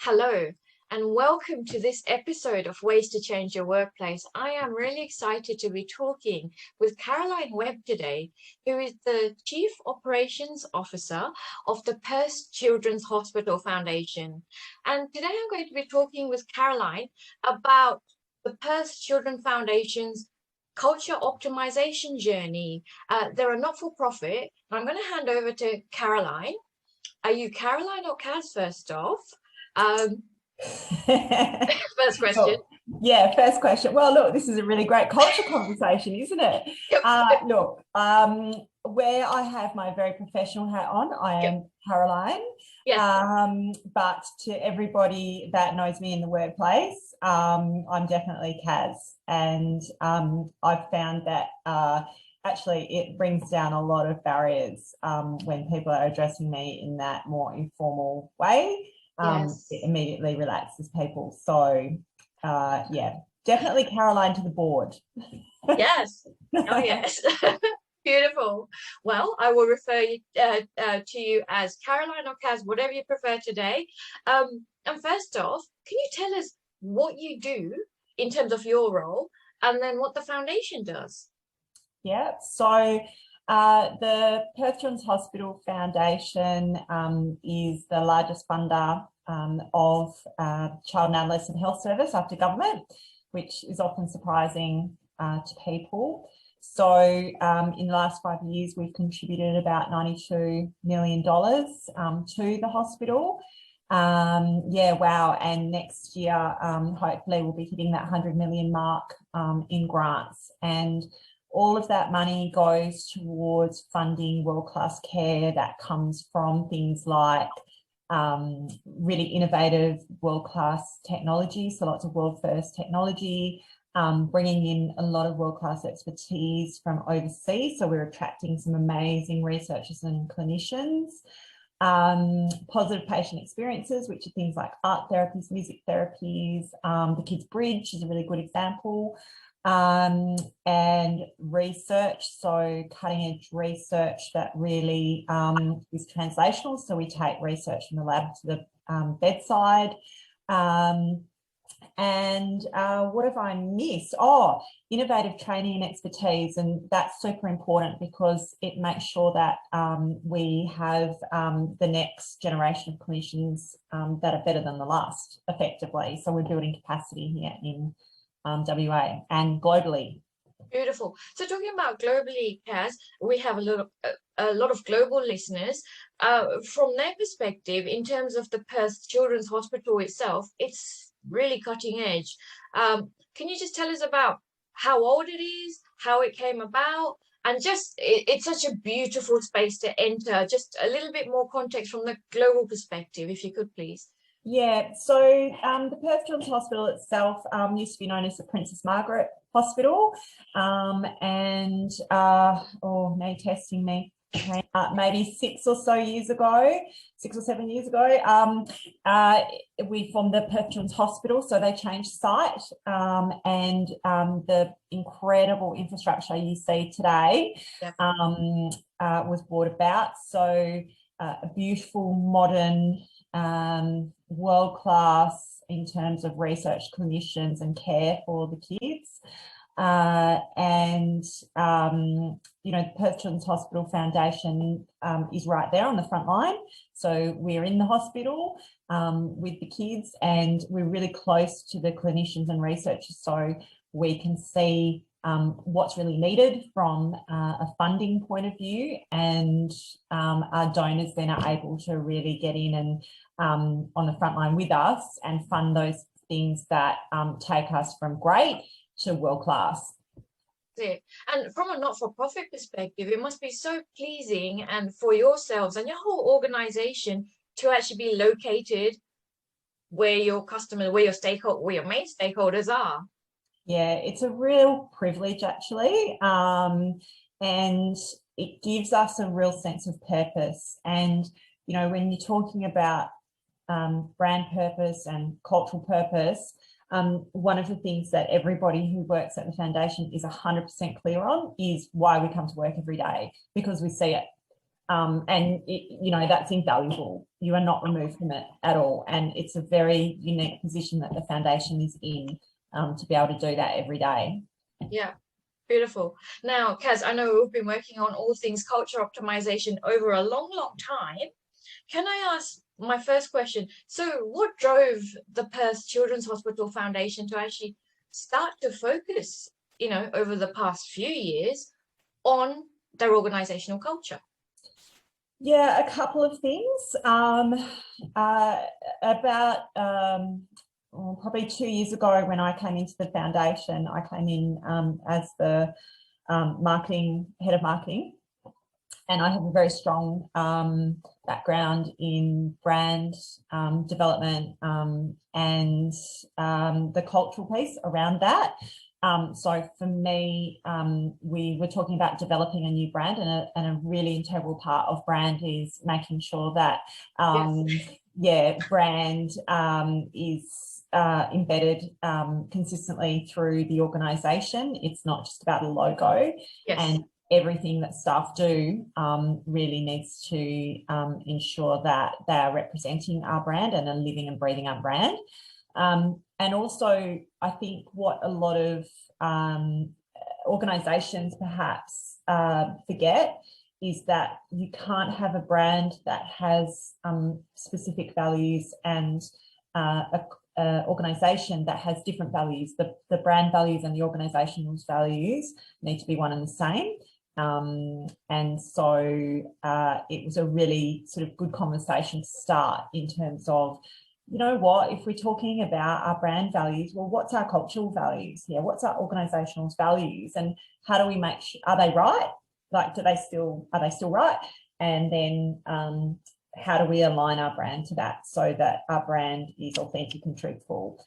Hello, and welcome to this episode of Ways to Change Your Workplace. I am really excited to be talking with Caroline Webb today, who is the Chief Operations Officer of the Perth Children's Hospital Foundation. And today I'm going to be talking with Caroline about the Perth Children Foundation's culture optimization journey. They're a not-for-profit. I'm going to hand over to Caroline. Are you Caroline or Kaz first off? First question. Yeah, first question. Well, look, this is a really great culture conversation, isn't it? Yep. Look, where I have my very professional hat on, I am Caroline. Yes. But to everybody that knows me in the workplace, I'm definitely Kaz. And I've found that actually it brings down a lot of barriers when people are addressing me in that more informal way. Yes. It immediately relaxes people. So, yeah, definitely Caroline to the board. Yes. Oh, yes. Beautiful. Well, I will refer you, to you as Caroline or Kaz, whatever you prefer today. And first off, can you tell us what you do in terms of your role and then what the foundation does? Yeah, so the Perth Children's Hospital Foundation is the largest funder of child and adolescent health service after government, which is often surprising to people. So in the last 5 years, we've contributed about $92 million to the hospital. Yeah, wow. And next year, hopefully we'll be hitting that 100 million mark in grants. And all of that money goes towards funding world-class care that comes from things like really innovative world-class technology, so lots of world-first technology, bringing in a lot of world-class expertise from overseas. So we're attracting some amazing researchers and clinicians. Positive patient experiences, which are things like art therapies, music therapies. The Kids Bridge is a really good example. And research, so cutting edge research that really is translational. So we take research from the lab to the bedside. And what have I missed? Oh, innovative training and expertise. And that's super important because it makes sure that we have the next generation of clinicians that are better than the last, effectively. So we're building capacity here in WA and globally. Beautiful. So talking about globally, Kaz, we have a lot of global listeners. From their perspective, in terms of the Perth Children's Hospital itself, it's really cutting edge. Can you just tell us about how old it is, how it came about, and just it's such a beautiful space to enter. Just a little bit more context from the global perspective, if you could, please. Yeah, so the Perth Children's Hospital itself used to be known as the Princess Margaret Hospital, and now testing me, maybe 6 or 7 years ago, we formed the Perth Children's Hospital, so they changed site, and the incredible infrastructure you see today was brought about. So a beautiful, modern, world-class in terms of research, clinicians and care for the kids. You know, the Perth Children's Hospital Foundation is right there on the front line. So we're in the hospital with the kids and we're really close to the clinicians and researchers, so we can see what's really needed from a funding point of view, and our donors then are able to really get in and on the front line with us and fund those things that take us from great to world class. And from a not-for-profit perspective, it must be so pleasing and for yourselves and your whole organization to actually be located where your customers, where your main stakeholders are. Yeah, it's a real privilege actually, and it gives us a real sense of purpose. And you know, when you're talking about brand purpose and cultural purpose, one of the things that everybody who works at the foundation is 100% clear on is why we come to work every day, because we see it. And that's invaluable. You are not removed from it at all, and it's a very unique position that the foundation is in, to be able to do that every day. Yeah, beautiful. Now, Kaz, I know we've been working on all things culture optimization over a long, long time. Can I ask my first question? So what drove the Perth Children's Hospital Foundation to actually start to focus, over the past few years on their organizational culture? Yeah, a couple of things. About probably 2 years ago, when I came into the foundation, I came in as the head of marketing, and I have a very strong background in brand development and the cultural piece around that. So for me, we were talking about developing a new brand, and a really integral part of brand is making sure that, brand is embedded consistently through the organisation. It's not just about a logo. Yes. And everything that staff do really needs to ensure that they are representing our brand and are living and breathing our brand. And also, I think what a lot of organisations perhaps forget is that you can't have a brand that has specific values and a organisation that has different values. The brand values and the organisation's values need to be one and the same. And so it was a really sort of good conversation to start in terms of, if we're talking about our brand values, well, what's our cultural values here? What's our organisational values? And how do we make sure, are they right? Like, are they still right? And then how do we align our brand to that so that our brand is authentic and truthful?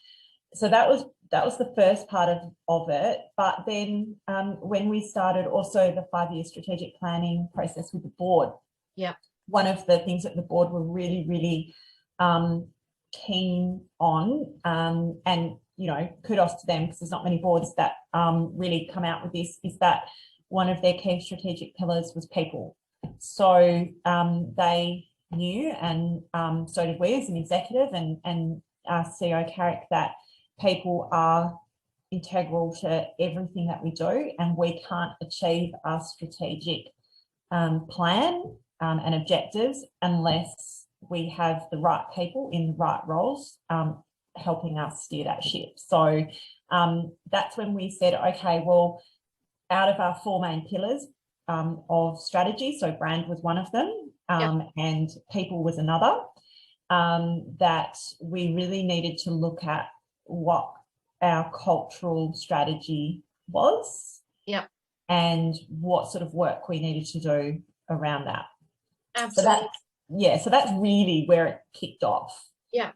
So that was the first part of it. But then when we started also the 5-year strategic planning process with the board, one of the things that the board were really, really keen on, and kudos to them, because there's not many boards that really come out with this, is that one of their key strategic pillars was people. So they knew, and so did we as an executive and our CEO Carrick, that people are integral to everything that we do, and we can't achieve our strategic plan and objectives unless we have the right people in the right roles helping us steer that ship. So that's when we said, okay, well, out of our 4 main pillars of strategy, so brand was one of them, and people was another, that we really needed to look at what our cultural strategy was, and what sort of work we needed to do around that. Absolutely. So that's really where it kicked off. Yeah.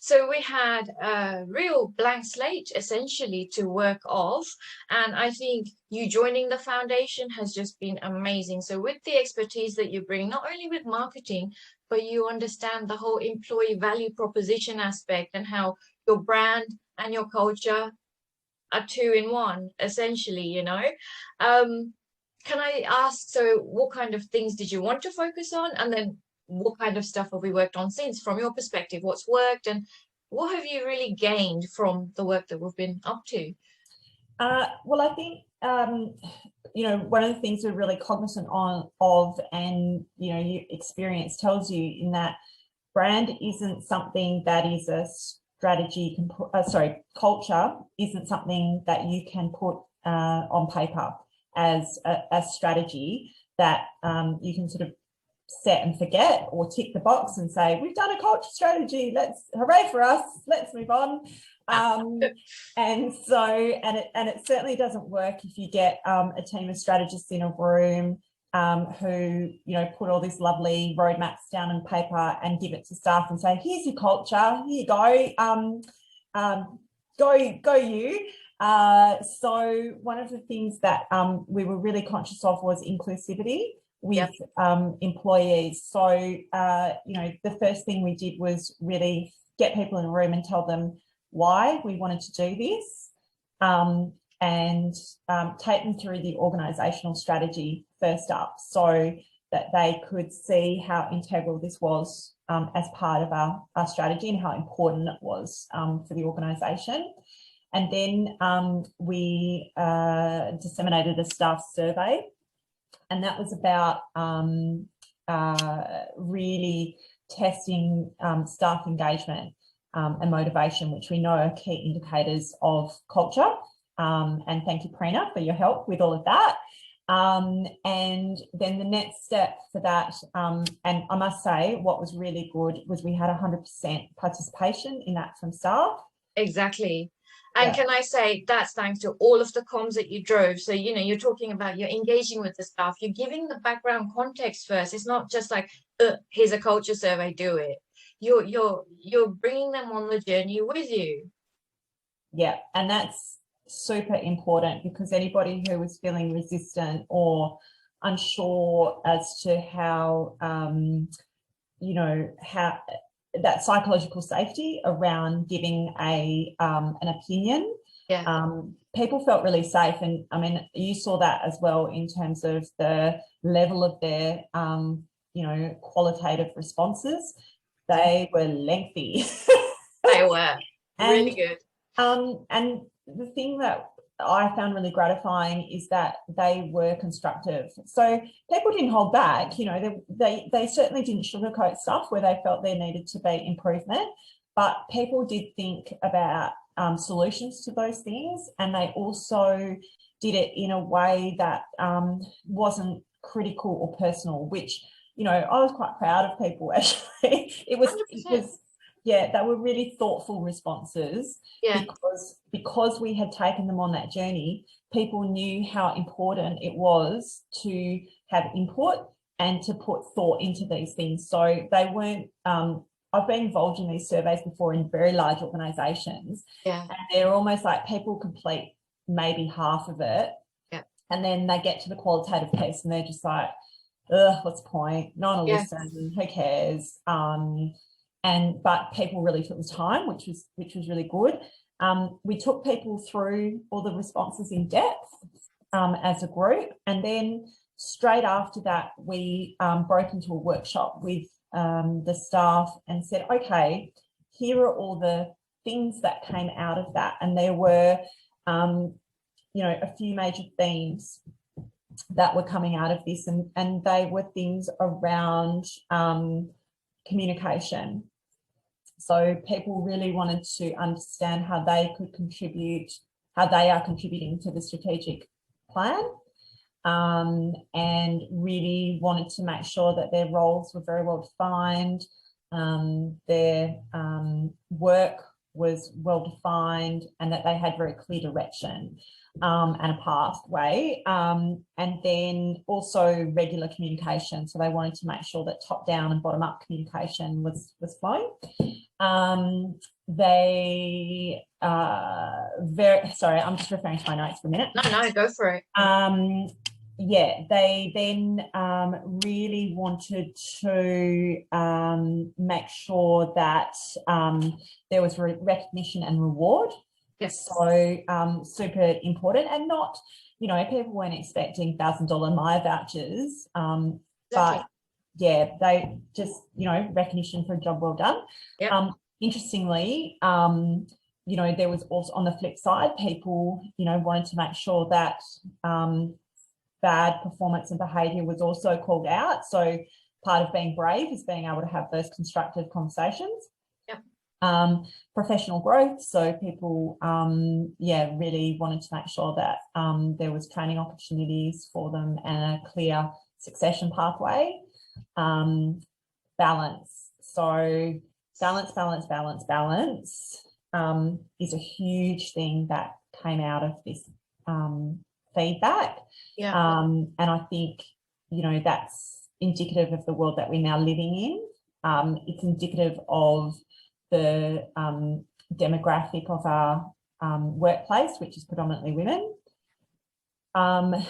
So we had a real blank slate essentially to work off, and I think you joining the foundation has just been amazing. So with the expertise that you bring, not only with marketing, but you understand the whole employee value proposition aspect and how your brand and your culture are 2 in 1, essentially, Can I ask, so what kind of things did you want to focus on? And then what kind of stuff have we worked on since, from your perspective? What's worked, and what have you really gained from the work that we've been up to? Well, I think, one of the things we're really cognizant of, and, your experience tells you, in that brand isn't something that is a strategy, culture isn't something that you can put on paper as a strategy that you can sort of set and forget, or tick the box and say, we've done a culture strategy, hooray for us, let's move on. And it certainly doesn't work if you get a team of strategists in a room who put all these lovely roadmaps down on paper and give it to staff and say, here's your culture, here you go, go you. So one of the things that we were really conscious of was inclusivity with employees. So, the first thing we did was really get people in a room and tell them why we wanted to do this, and take them through the organisational strategy first up. So that they could see how integral this was as part of our strategy and how important it was for the organisation. And then we disseminated a staff survey, and that was about really testing staff engagement and motivation, which we know are key indicators of culture. And thank you, Prina, for your help with all of that. And then the next step for that, and I must say what was really good was we had 100% participation in that from staff. Exactly. And can I say that's thanks to all of the comms that you drove. So, you know, you're talking about you're engaging with the staff, you're giving the background context first. It's not just like, here's a culture survey, do it. You're bringing them on the journey with you. Yeah, and that's super important, because anybody who was feeling resistant or unsure as to how, you know, how that psychological safety around giving an opinion, people felt really safe. And I mean, you saw that as well in terms of the level of their, you know, qualitative responses. They were lengthy. They were really good. And the thing that I found really gratifying is that they were constructive. So people didn't hold back, you know, they certainly didn't sugarcoat stuff where they felt there needed to be improvement, but people did think about solutions to those things, and they also did it in a way that wasn't critical or personal, which, you know, I was quite proud of people actually. It was yeah, they were really thoughtful responses, because we had taken them on that journey. People knew how important it was to have input and to put thought into these things. So they weren't, I've been involved in these surveys before in very large organisations, and they're almost like people complete maybe half of it, and then they get to the qualitative piece and they're just like, ugh, what's the point? No one will listen, who cares? But people really took the time, which was really good. We took people through all the responses in depth as a group, and then straight after that we broke into a workshop with the staff and said, okay, here are all the things that came out of that. And there were you know, a few major themes that were coming out of this, and they were things around communication. So people really wanted to understand how they could contribute, how they are contributing to the strategic plan, and really wanted to make sure that their roles were very well defined, their work was well defined, and that they had very clear direction and a pathway, and then also regular communication. So they wanted to make sure that top down and bottom up communication was flowing. They sorry, I'm just referring to my notes for a minute. No, go for it. Yeah, they then really wanted to make sure that there was recognition and reward. Yes. So super important, and not, you know, people weren't expecting $1,000 Maya vouchers, but yeah, they just, you know, recognition for a job well done. Interestingly, you know, there was also on the flip side, people, you know, wanted to make sure that bad performance and behaviour was also called out. So part of being brave is being able to have those constructive conversations. Professional growth. So people, really wanted to make sure that there was training opportunities for them and a clear succession pathway. Balance. So balance is a huge thing that came out of this feedback. And I think, you know, that's indicative of the world that we're now living in. It's indicative of the demographic of our workplace, which is predominantly women. And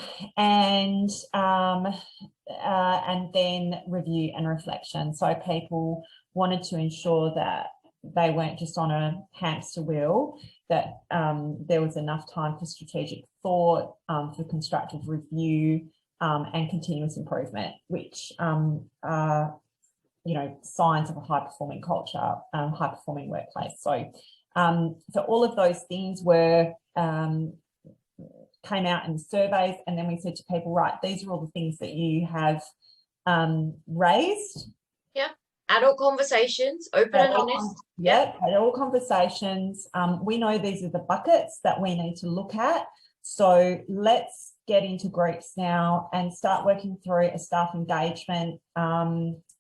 then review and reflection. So people wanted to ensure that they weren't just on a hamster wheel, that there was enough time for strategic thought, for constructive review, and continuous improvement, which are, signs of a high-performing culture, high-performing workplace. So all of those things came out in surveys, and then we said to people, right, these are all the things that you have raised. Yeah, adult conversations, open and honest. Yep, adult conversations. We know these are the buckets that we need to look at. So let's get into groups now and start working through a staff engagement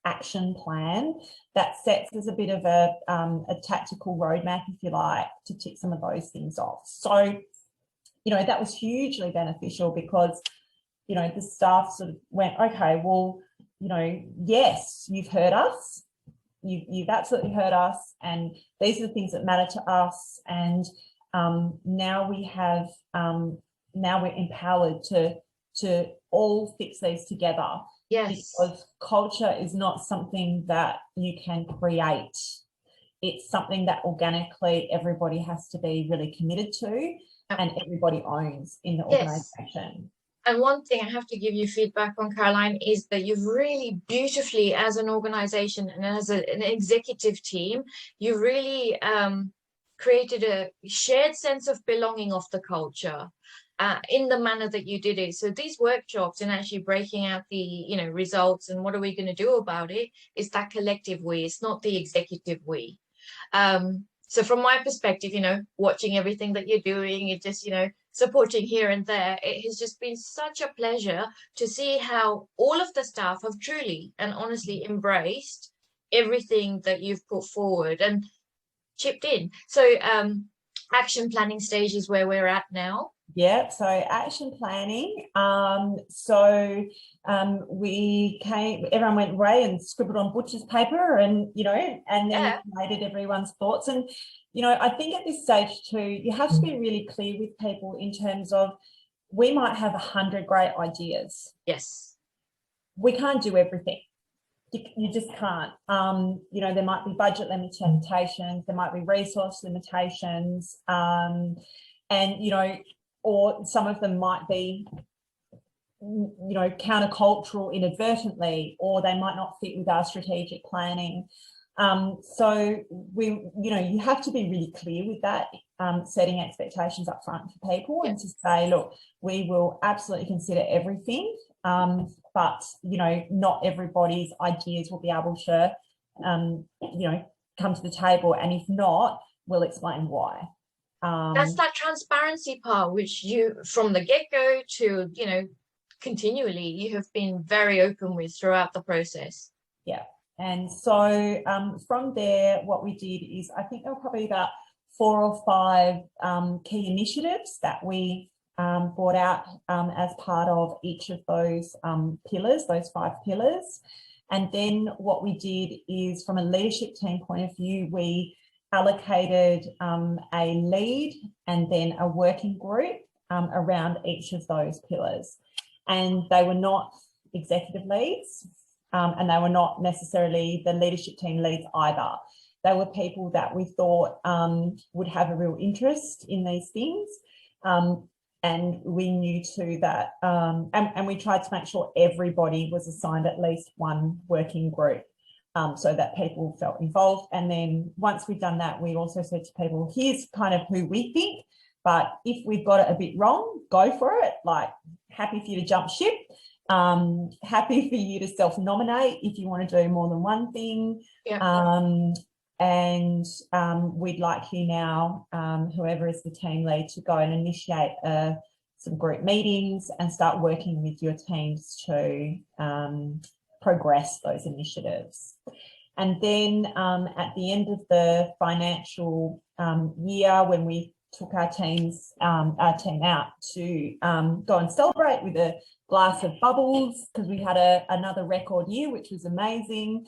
action plan that sets as a bit of a tactical roadmap, if you like, to tick some of those things off. So, that was hugely beneficial because, the staff sort of went, okay, well, yes, you've heard us. You've absolutely heard us, and these are the things that matter to us. And now we're empowered to all fix these together. Yes. Because culture is not something that you can create. It's something that organically everybody has to be really committed to and everybody owns in the organisation. And one thing I have to give you feedback on, Caroline, is that you've really beautifully, as an organisation and as an executive team, you really created a shared sense of belonging of the culture. In the manner that you did it. So these workshops and actually breaking out the results and what are we going to do about it is that collective we. It's not the executive we. So from my perspective, watching everything that you're doing, it just supporting here and there, it has just been such a pleasure to see how all of the staff have truly and honestly embraced everything that you've put forward and chipped in. So action planning stage is where we're at now. Yeah, so action planning. Everyone went away and scribbled on butcher's paper and then collated everyone's thoughts. And, I think at this stage too, you have to be really clear with people in terms of we might have 100 great ideas. Yes. We can't do everything. You just can't. There might be budget limitations, there might be resource limitations, or some of them might be, countercultural inadvertently, or they might not fit with our strategic planning. So you have to be really clear with that, setting expectations up front for people and to say, look, we will absolutely consider everything, but, not everybody's ideas will be able to, come to the table. And if not, we'll explain why. That's that transparency part, which you, from the get-go to, continually, you have been very open with throughout the process. Yeah. And so from there, what we did is, I think there were probably about 4 or 5 key initiatives that we brought out as part of each of those pillars, those 5 pillars. And then what we did is, from a leadership team point of view, we allocated a lead and then a working group around each of those pillars. And they were not executive leads and they were not necessarily the leadership team leads either. They were people that we thought would have a real interest in these things. And we knew too that, and we tried to make sure everybody was assigned at least one working group. So that people felt involved. And then once we've done that, we also said to people, here's kind of who we think, but if we've got it a bit wrong, go for it. Like, happy for you to jump ship, happy for you to self-nominate if you want to do more than one thing. Yeah. And we'd like you now, whoever is the team lead, to go and initiate some group meetings and start working with your teams to progress those initiatives. And then at the end of the financial year, when we took our team out to go and celebrate with a glass of bubbles, because we had another record year, which was amazing,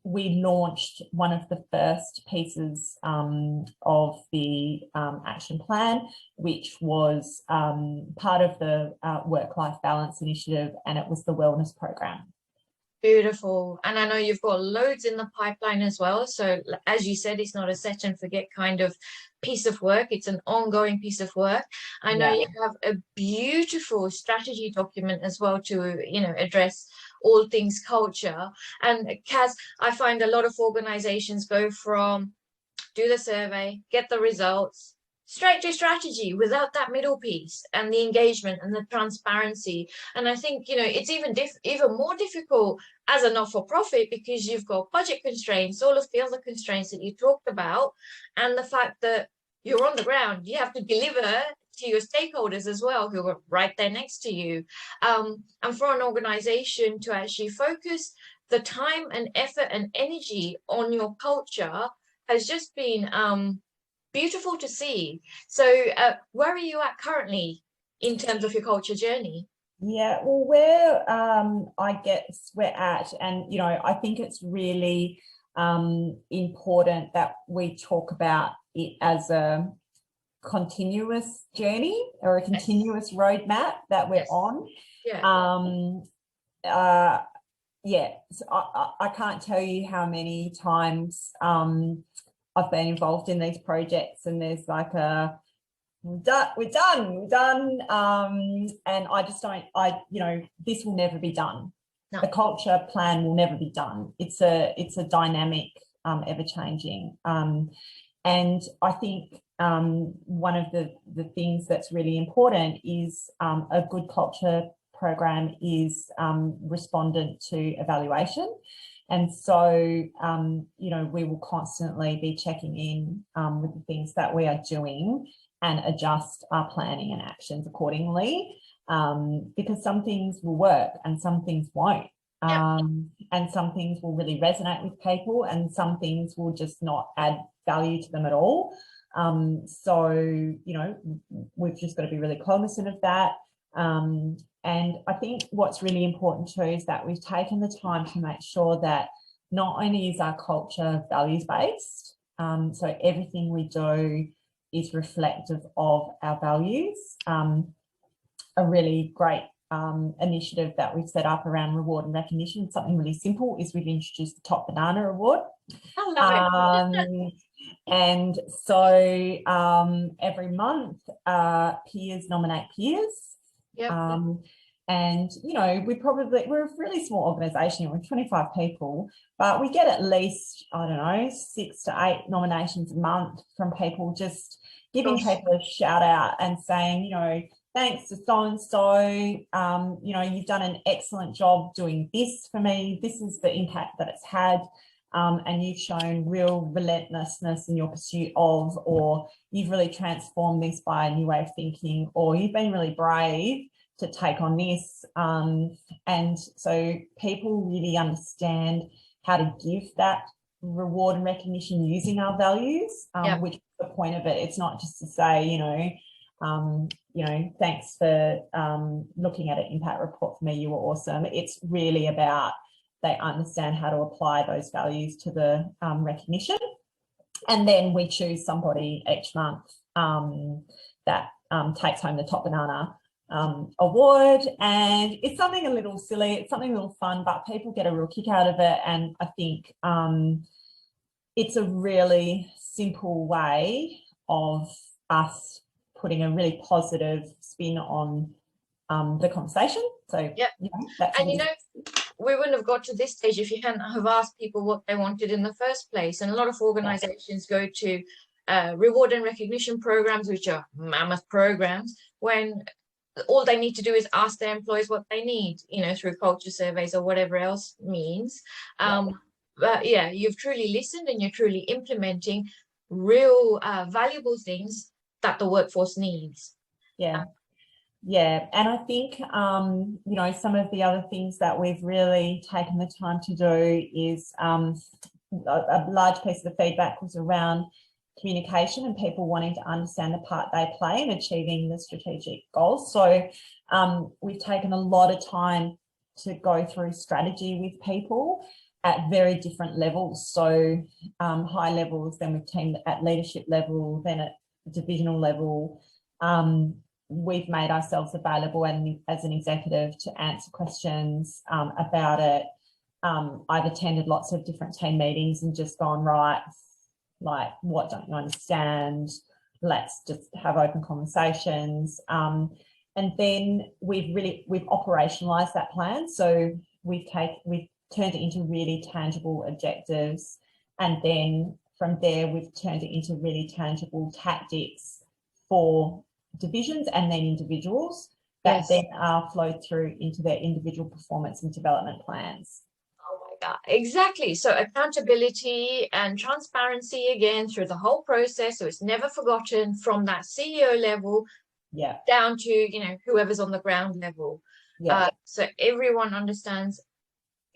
we launched one of the first pieces of the action plan, which was part of the work-life balance initiative, and it was the wellness program. Beautiful. And I know you've got loads in the pipeline as well. So as you said, it's not a set and forget kind of piece of work. It's an ongoing piece of work. I know you have a beautiful strategy document as well to, address all things culture. And Kaz, I find a lot of organizations go from do the survey, get the results, straight to strategy without that middle piece and the engagement and the transparency. And I think, it's even more difficult as a not-for-profit because you've got budget constraints, all of the other constraints that you talked about, and the fact that you're on the ground, you have to deliver to your stakeholders as well, who are right there next to you. And for an organization to actually focus the time and effort and energy on your culture has just been beautiful to see. So where are you at currently in terms of your culture journey? Yeah, well, where I guess we're at, and I think it's really important that we talk about it as a continuous journey or a continuous roadmap that we're on. So I can't tell you how many times I've been involved in these projects and there's like we're done. And I just don't, this will never be done. No. The culture plan will never be done. It's a dynamic, ever changing. And I think one of the things that's really important is a good culture program is respondent to evaluation. And so, we will constantly be checking in with the things that we are doing and adjust our planning and actions accordingly, because some things will work and some things won't. And some things will really resonate with people and some things will just not add value to them at all. So, we've just got to be really cognizant of that. And I think what's really important too is that we've taken the time to make sure that not only is our culture values-based, so everything we do is reflective of our values. A really great initiative that we've set up around reward and recognition, something really simple, is we've introduced the Top Banana Award. And so every month peers nominate peers. And we're a really small organisation, we're 25 people, but we get at least, 6 to 8 nominations a month from people just giving people a shout out and saying, thanks to so-and-so, you've done an excellent job doing this for me. This is the impact that it's had. And you've shown real relentlessness in your pursuit of, or you've really transformed this by a new way of thinking, or you've been really brave to take on this. And so people really understand how to give that reward and recognition using our values, which is the point of it. It's not just to say, thanks for looking at an impact report for me, you were awesome. It's really about they understand how to apply those values to the recognition. And then we choose somebody each month that takes home the Top Banana award. And it's something a little silly, it's something a little fun, but people get a real kick out of it. And I think it's a really simple way of us putting a really positive spin on the conversation. So we wouldn't have got to this stage if you hadn't have asked people what they wanted in the first place. And a lot of organizations go to reward and recognition programs, which are mammoth programs, when all they need to do is ask their employees what they need, through culture surveys or whatever else means. But you've truly listened and you're truly implementing real valuable things that the workforce needs. And I think, some of the other things that we've really taken the time to do is a large piece of the feedback was around communication and people wanting to understand the part they play in achieving the strategic goals. So we've taken a lot of time to go through strategy with people at very different levels. So high levels, then we've teamed at leadership level, then at divisional level. We've made ourselves available as an executive to answer questions about it. I've attended lots of different team meetings and just gone, right, like, what don't you understand? Let's just have open conversations. And then we've operationalized that plan. So we've turned it into really tangible objectives. And then from there, we've turned it into really tangible tactics for divisions and then individuals that Yes. then are flowed through into their individual performance and development plans. Oh my God, exactly. So accountability and transparency again through the whole process. So it's never forgotten from that CEO level Yeah. down to, you know, whoever's on the ground level. Yeah. So everyone understands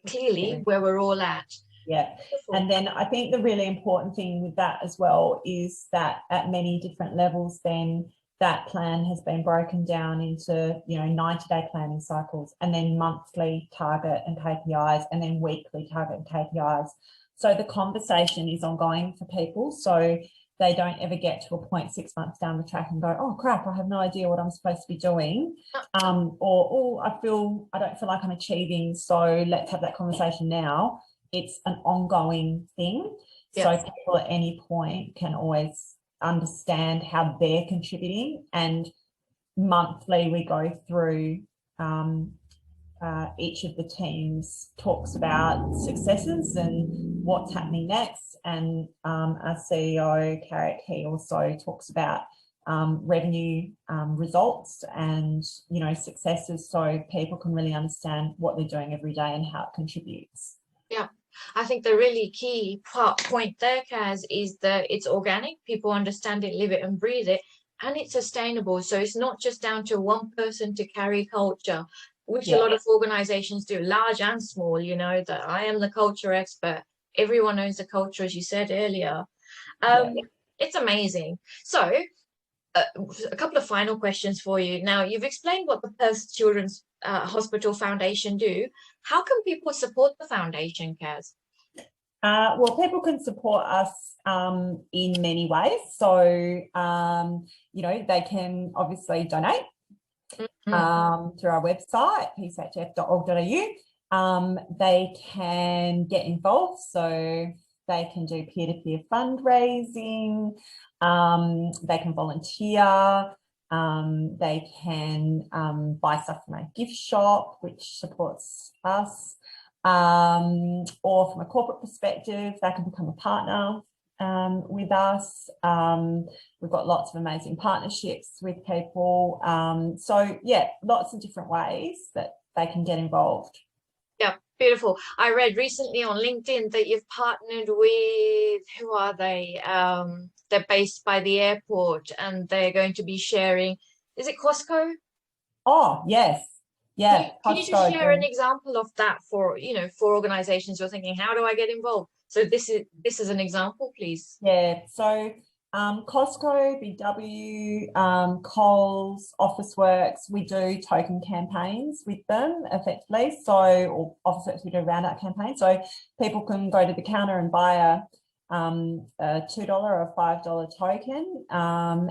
clearly where we're all at. Yeah. Beautiful. And then I think the really important thing with that as well is that at many different levels, then that plan has been broken down into, you know, 90-day planning cycles, and then monthly target and KPIs, and then weekly target and KPIs. So the conversation is ongoing for people. So they don't ever get to a point 6 months down the track and go, oh crap, I have no idea what I'm supposed to be doing. Or, oh, I don't feel like I'm achieving. So let's have that conversation now. It's an ongoing thing. Yes. So people at any point can always understand how they're contributing, and monthly we go through each of the teams talks about successes and what's happening next, and our CEO Carrick, he also talks about revenue results and, you know, successes, so people can really understand what they're doing every day and how it contributes. Yeah, I think the really key point there, Kaz, is that it's organic. People understand it, live it and breathe it, and it's sustainable. So it's not just down to one person to carry culture, which a lot of organizations do, large and small, you know, that I am the culture expert. Everyone owns the culture, as you said earlier. It's amazing. So a couple of final questions for you. Now, you've explained what the Perth Children's Hospital Foundation do. How can people support the foundation, Kaz? Well, people can support us in many ways. So, you know, they can obviously donate through our website, pchf.org.au. They can get involved, so they can do peer-to-peer fundraising, they can volunteer, they can buy stuff from our gift shop, which supports us, or from a corporate perspective, they can become a partner with us. We've got lots of amazing partnerships with people. So yeah, lots of different ways that they can get involved. Yeah, beautiful. I read recently on LinkedIn that you've partnered with, who are they? They're based by the airport, and they're going to be sharing, is it Costco? Oh, yes. Yeah. Can you just share an example of that for, you know, for organizations you're thinking, how do I get involved? So this is an example, please. Yeah. So Costco, BW, Coles, Officeworks, we do token campaigns with them effectively. So, or Officeworks, we do roundup campaigns. So people can go to the counter and buy a $2 or $5 token,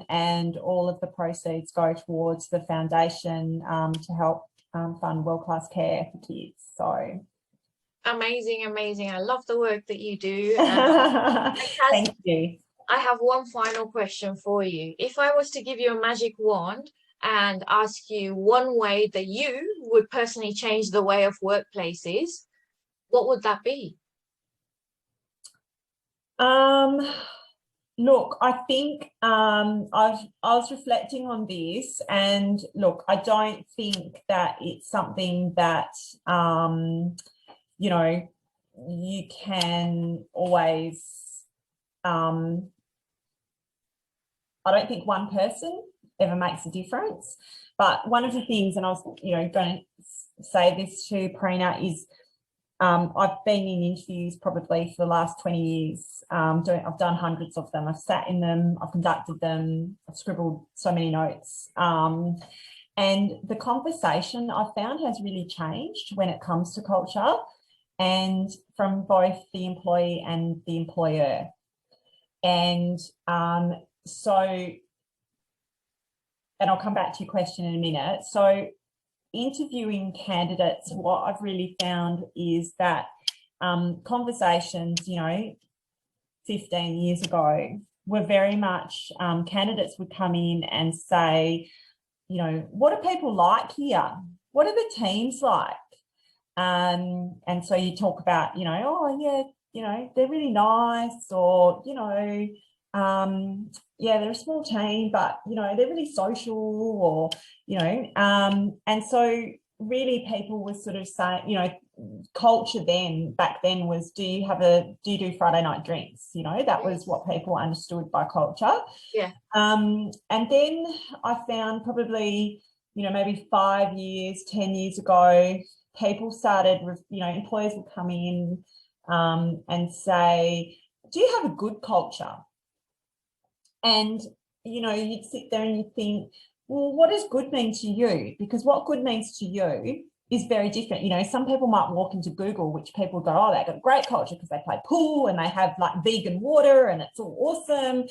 and all of the proceeds go towards the foundation to help fund world-class care for kids. So amazing. I love the work that you do. Thank you. I have one final question for you. If I was to give you a magic wand and ask you one way that you would personally change the way of workplaces, what would that be? Look, I think I was reflecting on this, and look, I don't think that it's something that you know, you can always I don't think one person ever makes a difference. But one of the things, and I was, you know, going to say this to Prina, is I've been in interviews probably for the last 20 years. I've done hundreds of them. I've sat in them, I've conducted them, I've scribbled so many notes. And the conversation I've found has really changed when it comes to culture, and from both the employee and the employer. And so, and I'll come back to your question in a minute. So interviewing candidates, what I've really found is that conversations, 15 years ago were very much candidates would come in and say, what are people like here? What are the teams like? And so you talk about, oh, yeah, they're really nice, or, they're a small team, but, they're really social, or, and so really people were sort of saying, culture back then was, do you do Friday night drinks? That was what people understood by culture. Yeah. And then I found probably, maybe 5 years, 10 years ago, people started with, employers would come in and say, do you have a good culture? And, you'd sit there and you'd think, well, what does good mean to you? Because what good means to you is very different. Some people might walk into Google, which people go, oh, they've got a great culture because they play pool and they have like vegan water and it's all awesome.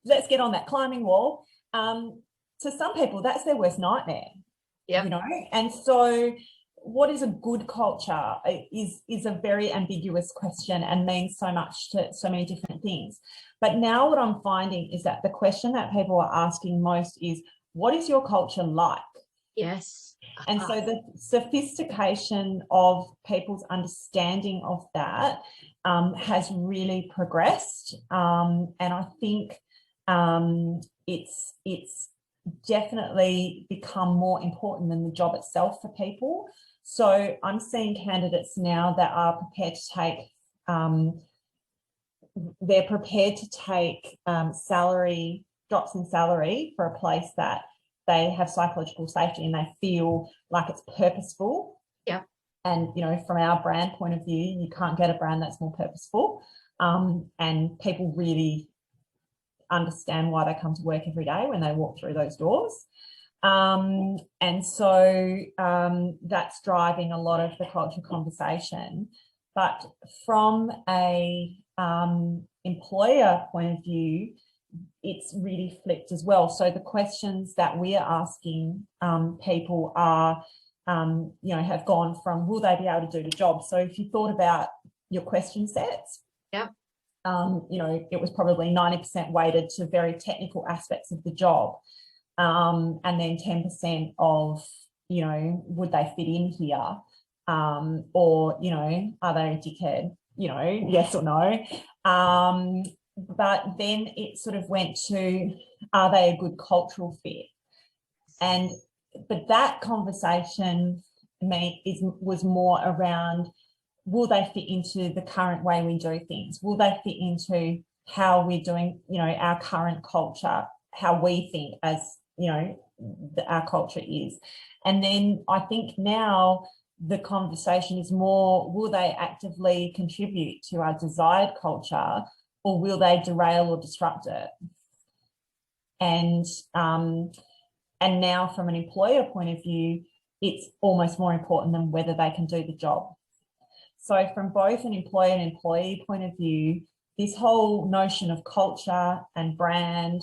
Let's get on that climbing wall. To some people, that's their worst nightmare. Yeah. And so what is a good culture is a very ambiguous question and means so much to so many different things. But now what I'm finding is that the question that people are asking most is, what is your culture like? Yes. And so the sophistication of people's understanding of that has really progressed. And I think it's definitely become more important than the job itself for people. So I'm seeing candidates now that are prepared to take, salary drops in salary for a place that they have psychological safety and they feel like it's purposeful. Yeah. And, from our brand point of view, you can't get a brand that's more purposeful. And people really understand why they come to work every day when they walk through those doors. And so that's driving a lot of the culture conversation. But from a employer point of view, it's really flipped as well. So the questions that we are asking people are, have gone from, will they be able to do the job? So if you thought about your question sets, yeah, it was probably 90% weighted to very technical aspects of the job. And then 10% of, would they fit in here? Or, are they a dickhead? Yes or no. But then it sort of went to, are they a good cultural fit? But that conversation was more around, will they fit into the current way we do things? Will they fit into how we're doing, our current culture, how we think as, our culture is? And then I think now the conversation is more, will they actively contribute to our desired culture, or will they derail or disrupt it? And now from an employer point of view, it's almost more important than whether they can do the job. So from both an employer and employee point of view, this whole notion of culture and brand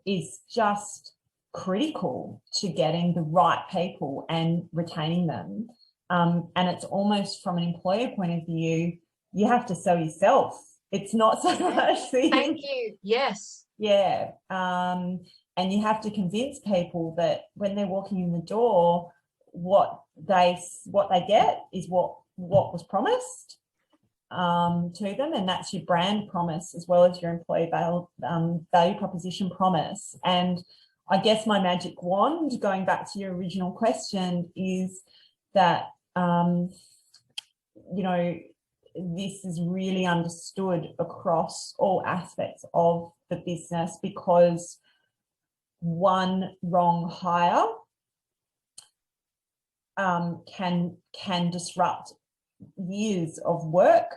is just critical to getting the right people and retaining them. And it's almost from an employer point of view, you have to sell yourself. It's not so much the... Thank you. Yes. Yeah. And you have to convince people that when they're walking in the door, what they get is what was promised to them, and that's your brand promise as well as your employee value proposition promise. And I guess my magic wand, going back to your original question, is that this is really understood across all aspects of the business, because one wrong hire can disrupt years of work,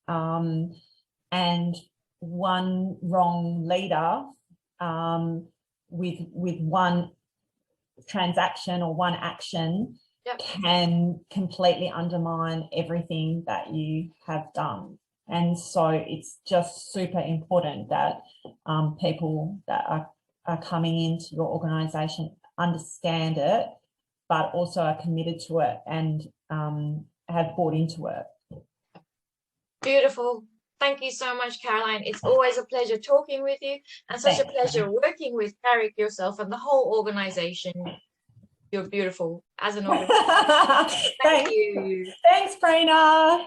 and one wrong leader with one transaction or one action can completely undermine everything that you have done. And so it's just super important that people that are coming into your organisation understand it, but also are committed to it and have brought into work. Beautiful. Thank you so much, Caroline. It's always a pleasure talking with you, and such a pleasure working with Carrick, yourself, and the whole organisation. You're beautiful as an organisation. Thank you. Thanks, Prina.